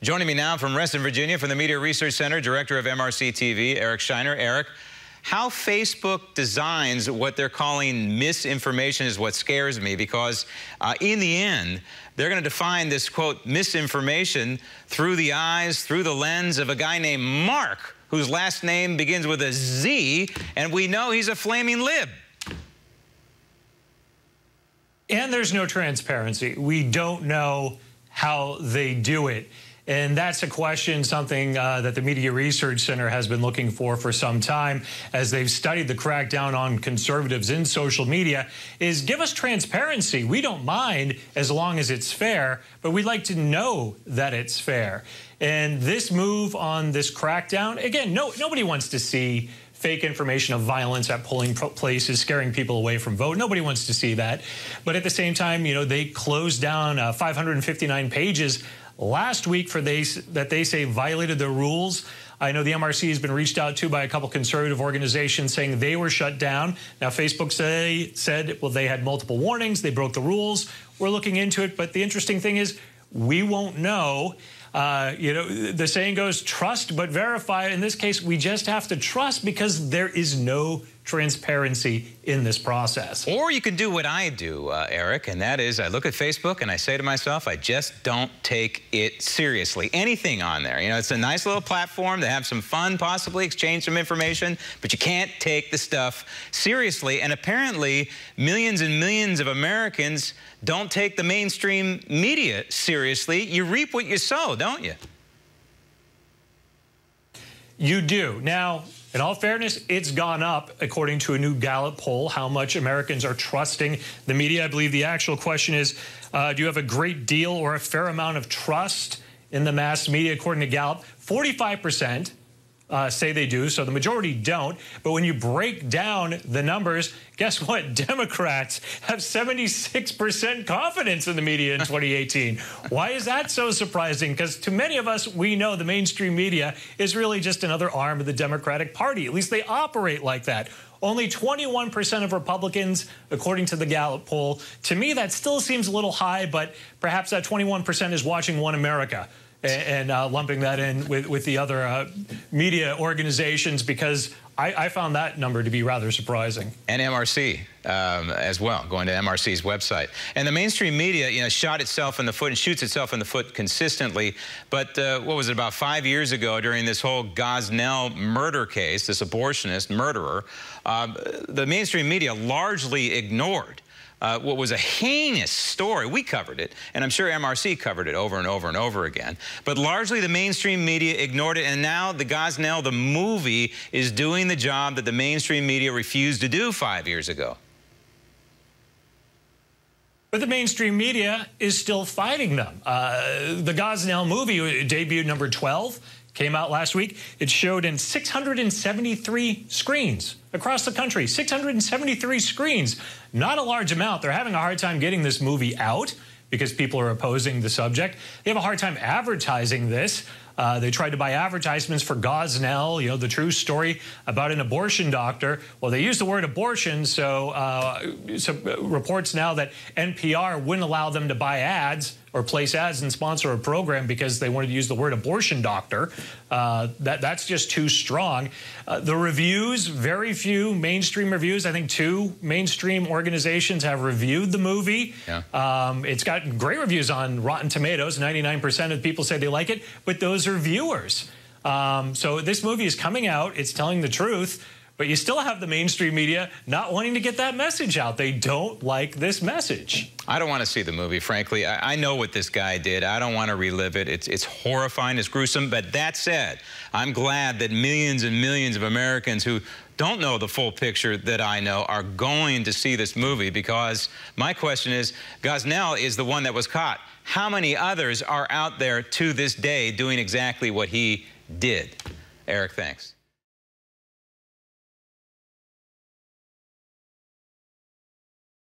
Joining me now from Reston, Virginia, from the Media Research Center, Director of MRC-TV, Eric Scheiner. Eric, how Facebook designs what they're calling misinformation is what scares me, because in the end, they're going to define this, quote, misinformation through the eyes, through the lens of a guy named Mark, whose last name begins with a Z, and we know he's a flaming lib. And there's no transparency. We don't know how they do it. And that's a question, something that the Media Research Center has been looking for some time as they've studied the crackdown on conservatives in social media, is give us transparency. We don't mind as long as it's fair, but we'd like to know that it's fair. And this move on this crackdown, again, nobody wants to see fake information of violence at polling places, scaring people away from vote. Nobody wants to see that. But at the same time, you know, they closed down 559 pages last week for that they say violated the rules. I know the MRC has been reached out to by a couple conservative organizations saying they were shut down. Now, Facebook said, well, they had multiple warnings. They broke the rules. We're looking into it. But the interesting thing is we won't know. You know, the saying goes, trust but verify. In this case, we just have to trust because there is no transparency in this process. Or you can do what I do, Eric, and that is I look at Facebook and I say to myself, I just don't take it seriously. Anything on there. You know, it's a nice little platform to have some fun, possibly exchange some information, but you can't take the stuff seriously. And apparently, millions and millions of Americans don't take the mainstream media seriously. You reap what you sow, don't you? You do. Now, in all fairness, it's gone up, according to a new Gallup poll, how much Americans are trusting the media. I believe the actual question is, do you have a great deal or a fair amount of trust in the mass media? According to Gallup, 45% say they do, so the majority don't. But when you break down the numbers, guess what? Democrats have 76% confidence in the media in 2018. Why is that so surprising? Because to many of us, we know the mainstream media is really just another arm of the Democratic Party. At least they operate like that. Only 21% of Republicans, according to the Gallup poll. To me, that still seems a little high, but perhaps that 21% is watching One America and lumping that in with the other media organizations, because I found that number to be rather surprising. And MRC as well, going to MRC's website. And the mainstream media, you know, shot itself in the foot and shoots itself in the foot consistently. But what was it, about 5 years ago, during this whole Gosnell murder case, this abortionist murderer, the mainstream media largely ignored what was a heinous story. We covered it, and I'm sure MRC covered it over and over and over again. But largely the mainstream media ignored it, and now the Gosnell, the movie, is doing the job that the mainstream media refused to do 5 years ago. But the mainstream media is still fighting them. The Gosnell movie debuted number 12. Came out last week. It showed in 673 screens across the country. 673 screens. Not a large amount. They're having a hard time getting this movie out because people are opposing the subject. They have a hard time advertising this. They tried to buy advertisements for Gosnell, you know, the true story about an abortion doctor. Well, they used the word abortion, so reports now that NPR wouldn't allow them to buy ads or place ads and sponsor a program because they wanted to use the word abortion doctor. That's just too strong. The reviews, very few mainstream reviews. I think 2 mainstream organizations have reviewed the movie. Yeah. It's got great reviews on Rotten Tomatoes. 99% of people say they like it, but those are viewers. So this movie is coming out. It's telling the truth. But you still have the mainstream media not wanting to get that message out. They don't like this message. I don't want to see the movie, frankly. I know what this guy did. I don't want to relive it. It's horrifying. It's gruesome. But that said, I'm glad that millions and millions of Americans who don't know the full picture that I know are going to see this movie, because my question is, Gosnell is the one that was caught. How many others are out there to this day doing exactly what he did? Eric, thanks.